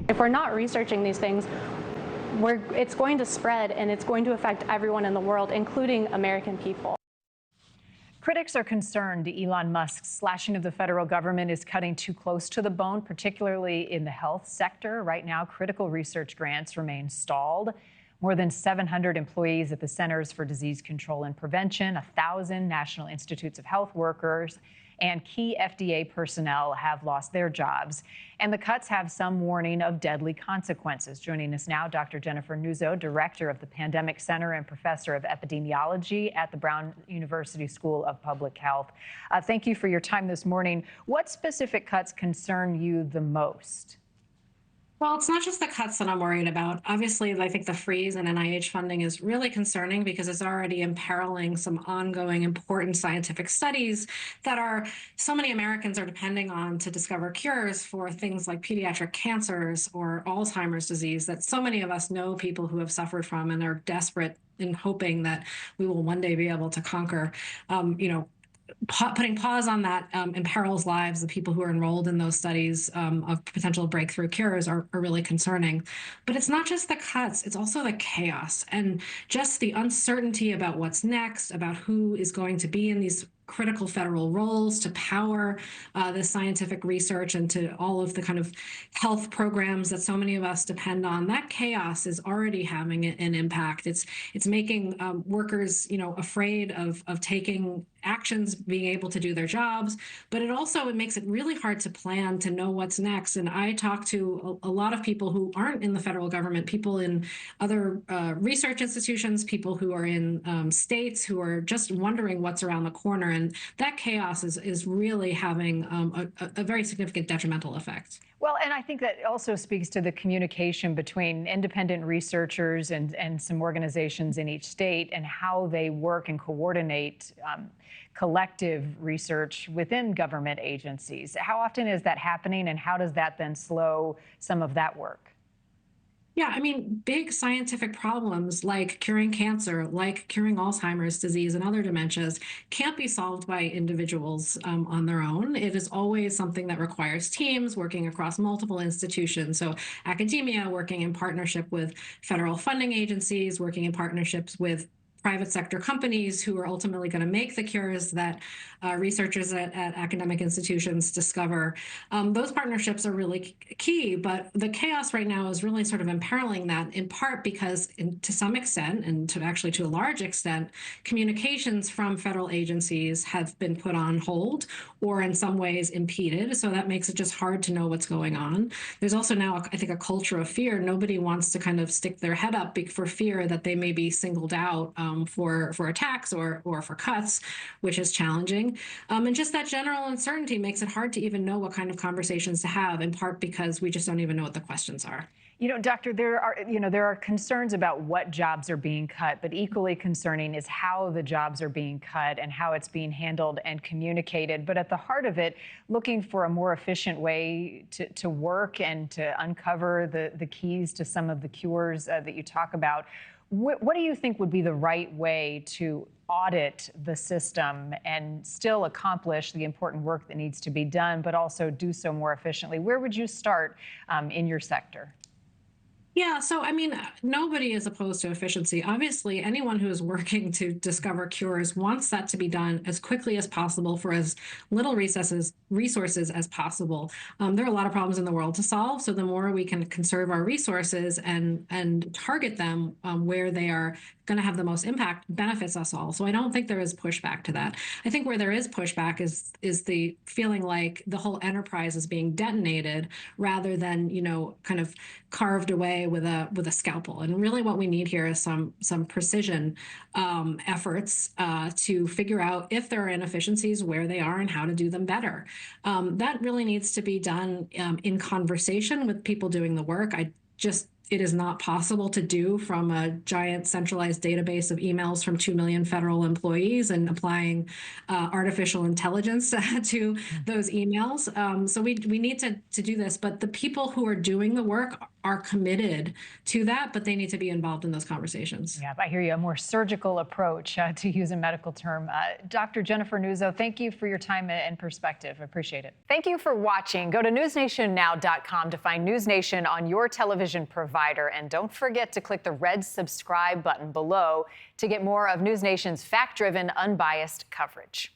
If we're not researching these things, it's going to spread and it's going to affect everyone in the world, including American people. Critics are concerned Elon Musk's slashing of the federal government is cutting too close to the bone, particularly in the health sector. Right now, critical research grants remain stalled. More than 700 employees at the Centers for Disease Control and Prevention, 1,000 National Institutes of Health workers, and key FDA personnel have lost their jobs. And the cuts have some warning of deadly consequences. Joining us now, Dr. Jennifer Nuzzo, director of the Pandemic Center and professor of epidemiology at the Brown University School of Public Health. Thank you for your time this morning. What specific cuts concern you the most? Well, it's not just the cuts that I'm worried about. Obviously, I think the freeze in NIH funding is really concerning because it's already imperiling some ongoing important scientific studies that so many Americans are depending on to discover cures for things like pediatric cancers or Alzheimer's disease that so many of us know people who have suffered from and are desperate in hoping that we will one day be able to conquer. Putting pause on that imperils lives. The people who are enrolled in those studies of potential breakthrough cures are really concerning. But it's not just the cuts, it's also the chaos and just the uncertainty about what's next, about who is going to be in these critical federal roles to power this scientific research and to all of the kind of health programs that so many of us depend on. That chaos is already having an impact. It's making workers, afraid of taking actions, being able to do their jobs, but it makes it really hard to plan, to know what's next. And I talk to a lot of people who aren't in the federal government, people in other research institutions, people who are in states who are just wondering what's around the corner. And that chaos is really having a very significant detrimental effect. Well, and I think that also speaks to the communication between independent researchers and some organizations in each state and how they work and coordinate collective research within government agencies. How often is that happening, and how does that then slow some of that work? Yeah, I mean, big scientific problems like curing cancer, like curing Alzheimer's disease and other dementias can't be solved by individuals on their own. It is always something that requires teams working across multiple institutions. So academia working in partnership with federal funding agencies, working in partnerships with private sector companies who are ultimately going to make the cures that researchers at academic institutions discover. Those partnerships are really key, but the chaos right now is really sort of imperiling that, in part because to some extent, and to a large extent, communications from federal agencies have been put on hold or in some ways impeded. So that makes it just hard to know what's going on. There's also now, I think, a culture of fear. Nobody wants to kind of stick their head up for fear that they may be singled out for attacks or for cuts, which is challenging. And just that general uncertainty makes it hard to even know what kind of conversations to have, in part because we just don't even know what the questions are. Doctor, there are concerns about what jobs are being cut, but equally concerning is how the jobs are being cut and how it's being handled and communicated. But at the heart of it, looking for a more efficient way to work and to uncover the keys to some of the cures that you talk about. What do you think would be the right way to audit the system and still accomplish the important work that needs to be done, but also do so more efficiently? Where would you start in your sector? Yeah, so I mean, nobody is opposed to efficiency. Obviously, anyone who is working to discover cures wants that to be done as quickly as possible for as little resources as possible. There are a lot of problems in the world to solve, so the more we can conserve our resources and target them where they are going to have the most impact benefits us all. So I don't think there is pushback to that. I think where there is pushback is the feeling like the whole enterprise is being detonated rather than, kind of carved away with a scalpel. And really what we need here is some precision efforts to figure out if there are inefficiencies, where they are, and how to do them better. That really needs to be done in conversation with people doing the work. I just it is not possible to do from a giant centralized database of emails from 2 million federal employees and applying artificial intelligence to those emails. So we need to do this, but the people who are doing the work are committed to that, but they need to be involved in those conversations. Yeah, I hear you. A more surgical approach, to use a medical term. Dr. Jennifer Nuzzo, thank you for your time and perspective. I appreciate it. Thank you for watching. Go to newsnationnow.com to find NewsNation on your television provider. And don't forget to click the red subscribe button below to get more of NewsNation's fact-driven, unbiased coverage.